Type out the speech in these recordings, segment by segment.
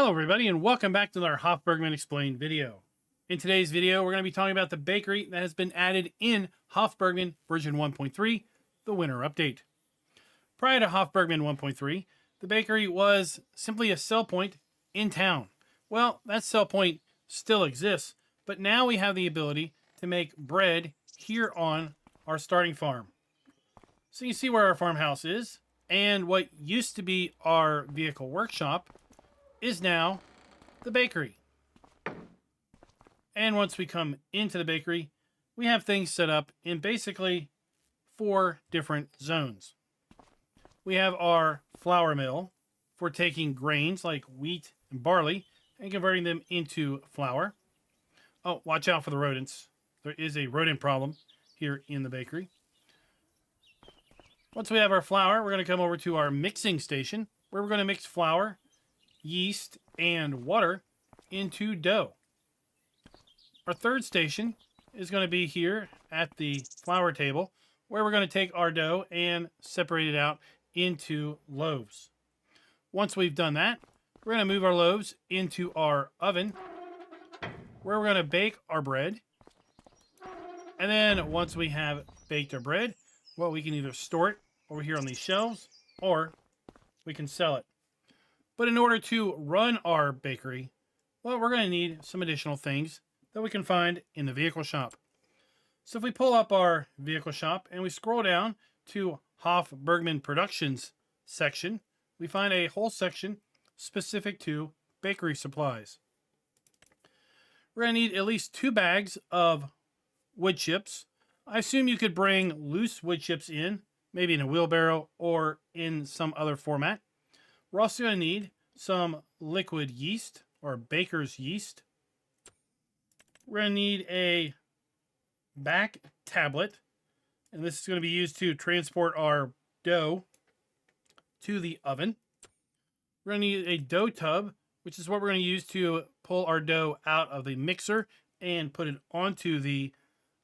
Hello everybody and welcome back to our Hof Bergman Explained video. In today's video we're going to be talking about the bakery that has been added in Hof Bergman version 1.3, the winter update. Prior to Hof Bergman 1.3, the bakery was simply a sell point in town. Well, that sell point still exists, but now we have the ability to make bread here on our starting farm. So you see where our farmhouse is, and what used to be our vehicle workshop is now the bakery. And once we come into the bakery, we have things set up in basically 4 different zones. We have our flour mill for taking grains like wheat and barley and converting them into flour. Oh, watch out for the rodents. There is a rodent problem here in the bakery. Once we have our flour, we're going to come over to our mixing station where we're going to mix flour, yeast, and water into dough. Our third station is going to be here at the flour table where we're going to take our dough and separate it out into loaves. Once we've done that, we're going to move our loaves into our oven where we're going to bake our bread. And then once we have baked our bread, well, we can either store it over here on these shelves or we can sell it. But in order to run our bakery, well, we're going to need some additional things that we can find in the vehicle shop. So if we pull up our vehicle shop and we scroll down to Hof Bergman Productions section, we find a whole section specific to bakery supplies. We're going to need at least 2 bags of wood chips. I assume you could bring loose wood chips in, maybe in a wheelbarrow or in some other format. We're also going to need some liquid yeast or baker's yeast. We're going to need a back tablet, and this is going to be used to transport our dough to the oven. We're going to need a dough tub, which is what we're going to use to pull our dough out of the mixer and put it onto the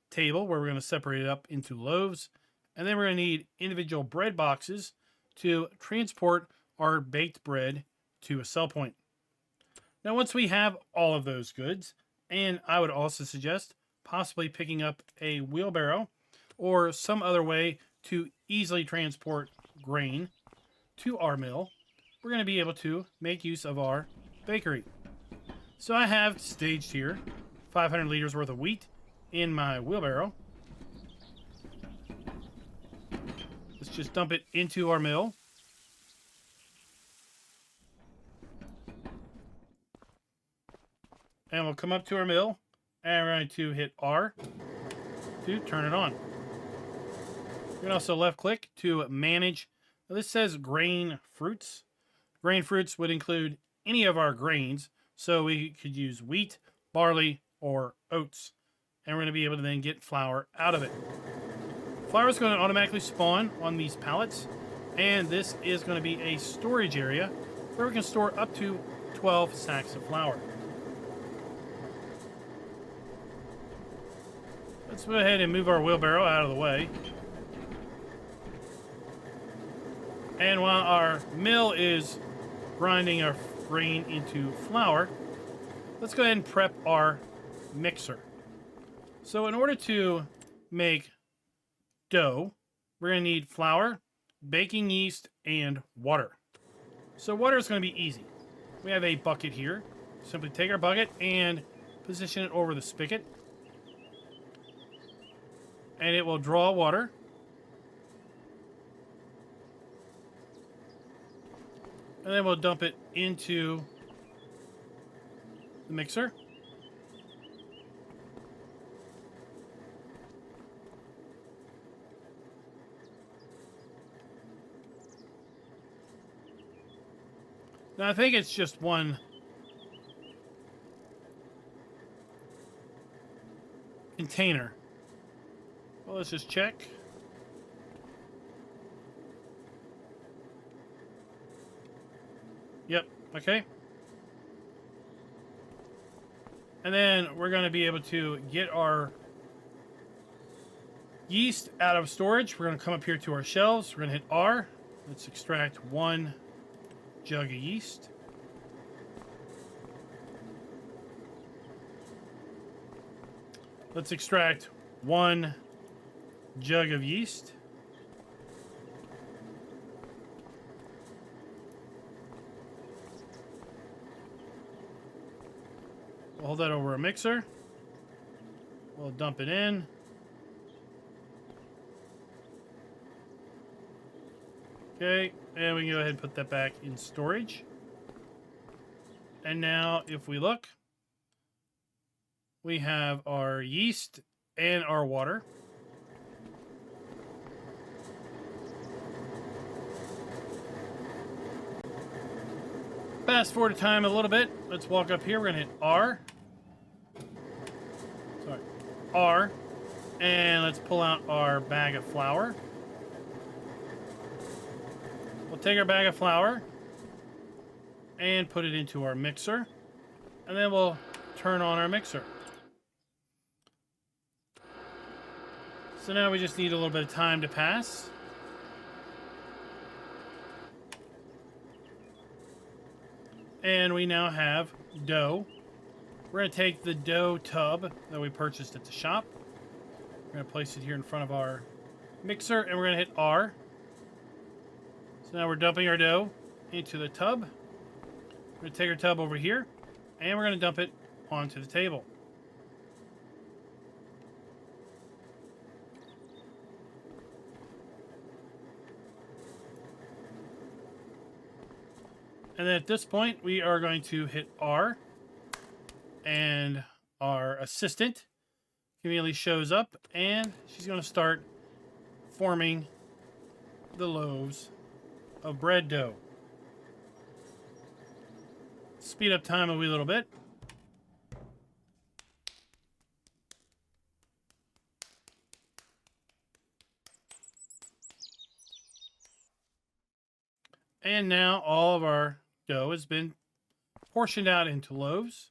table where we're going to separate it up into loaves. And then we're going to need individual bread boxes to transport our baked bread to a sell point. Now, once we have all of those goods, and I would also suggest possibly picking up a wheelbarrow or some other way to easily transport grain to our mill, we're going to be able to make use of our bakery. So I have staged here 500 liters worth of wheat in my wheelbarrow. Let's just dump it into our mill. And we'll come up to our mill, and we're going to hit R to turn it on. You can also left click to manage. Now this says grain fruits. Grain fruits would include any of our grains, so we could use wheat, barley, or oats. And we're going to be able to then get flour out of it. Flour is going to automatically spawn on these pallets, and this is going to be a storage area where we can store up to 12 sacks of flour. Let's go ahead and move our wheelbarrow out of the way. And while our mill is grinding our grain into flour, let's go ahead and prep our mixer. So in order to make dough, we're going to need flour, baking yeast, and water. So water is going to be easy. We have a bucket here. Simply take our bucket and position it over the spigot, and it will draw water. And then we'll dump it into the mixer. Now I think it's just one container. Well, let's just check. Yep, okay. And then we're going to be able to get our yeast out of storage. We're going to come up here to our shelves. We're going to hit R. Let's extract 1 jug of yeast. Let's extract 1 jug of yeast. We'll hold that over a mixer. We'll dump it in. Okay, and we can go ahead and put that back in storage. And now, if we look, we have our yeast and our water. Fast forward time a little bit. Let's walk up here. We're going to hit R. Sorry, R. And let's pull out our bag of flour. We'll take our bag of flour and put it into our mixer. And then we'll turn on our mixer. So now we just need a little bit of time to pass. And we now have dough. We're going to take the dough tub that we purchased at the shop. We're going to place it here in front of our mixer, and we're going to hit R. So now we're dumping our dough into the tub. We're going to take our tub over here, and we're going to dump it onto the table. And then at this point, we are going to hit R, and our assistant immediately shows up, and she's going to start forming the loaves of bread dough. Speed up time a wee little bit. And now all of our dough has been portioned out into loaves.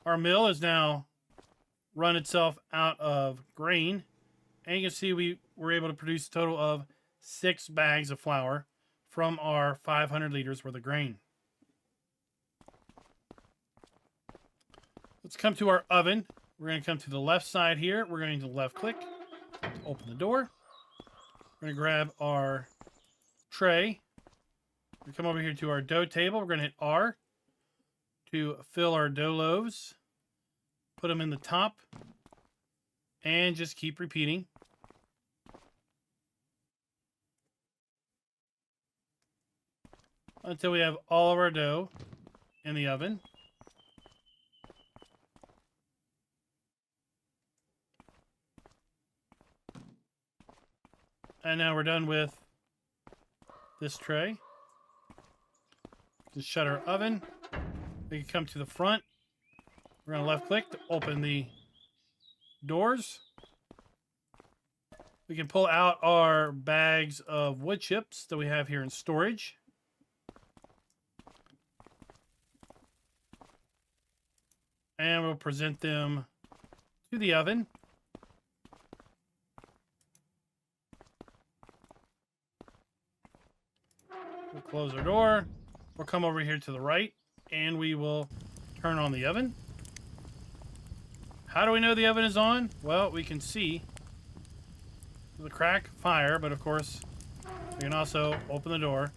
Our mill has now run itself out of grain. And you can see we were able to produce a total of 6 bags of flour from our 500 liters worth of grain. Let's come to our oven. We're going to come to the left side here. We're going to left click to open the door. We're going to grab our tray. We come over here to our dough table. We're going to hit R to fill our dough loaves. Put them in the top. And just keep repeating. Until we have all of our dough in the oven. And now we're done with this tray. Just shut our oven. We can come to the front. We're going to left click to open the doors. We can pull out our bags of wood chips that we have here in storage. And we'll present them to the oven. We'll close our door. We'll come over here to the right, and we will turn on the oven. How do we know the oven is on? Well, we can see the crack fire, but of course, we can also open the door.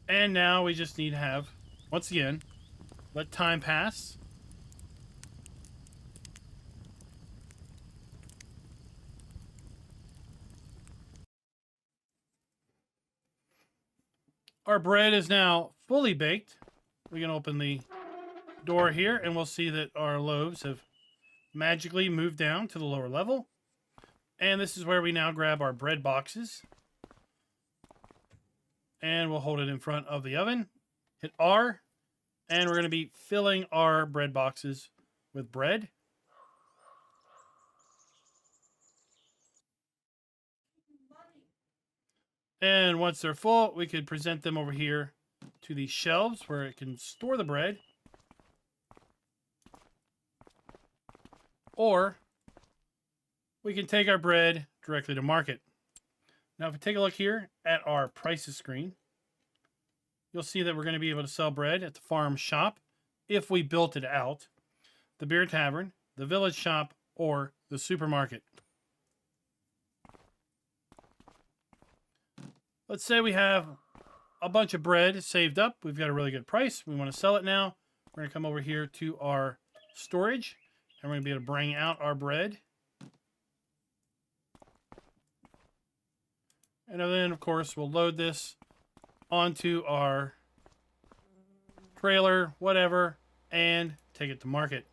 And now we just need to have, once again, let time pass. Our bread is now fully baked. We can open the door here and we'll see that our loaves have magically moved down to the lower level. And this is where we now grab our bread boxes. And we'll hold it in front of the oven. Hit R. And we're going to be filling our bread boxes with bread. And once they're full, we could present them over here to these shelves where it can store the bread. Or we can take our bread directly to market. Now, if we take a look here at our prices screen, you'll see that we're going to be able to sell bread at the farm shop if we built it out. the beer tavern, the village shop, or the supermarket. Let's say we have a bunch of bread saved up. We've got a really good price. We want to sell it now. We're going to come over here to our storage, and we're going to be able to bring out our bread. And then, of course, we'll load this onto our trailer, whatever, and take it to market.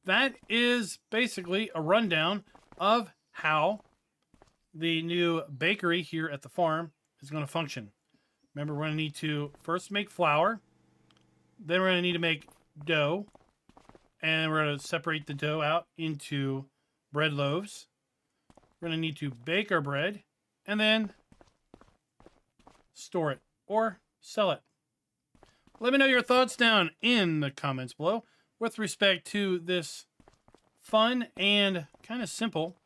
That is basically a rundown of how the new bakery here at the farm is going to function. Remember, we're going to need to first make flour. Then we're going to need to make dough. And we're going to separate the dough out into bread loaves. We're going to need to bake our bread and then store it or sell it. Let me know your thoughts down in the comments below with respect to this fun and kind of simple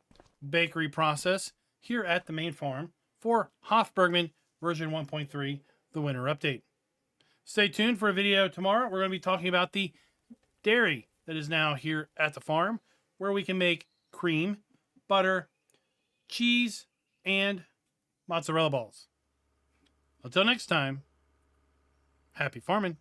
bakery process here at the main farm for Hof Bergman version 1.3, the winter update. Stay tuned for a video tomorrow. We're going to be talking about the dairy that is now here at the farm, where we can make cream, butter, cheese, and mozzarella balls. Until next time, happy farming.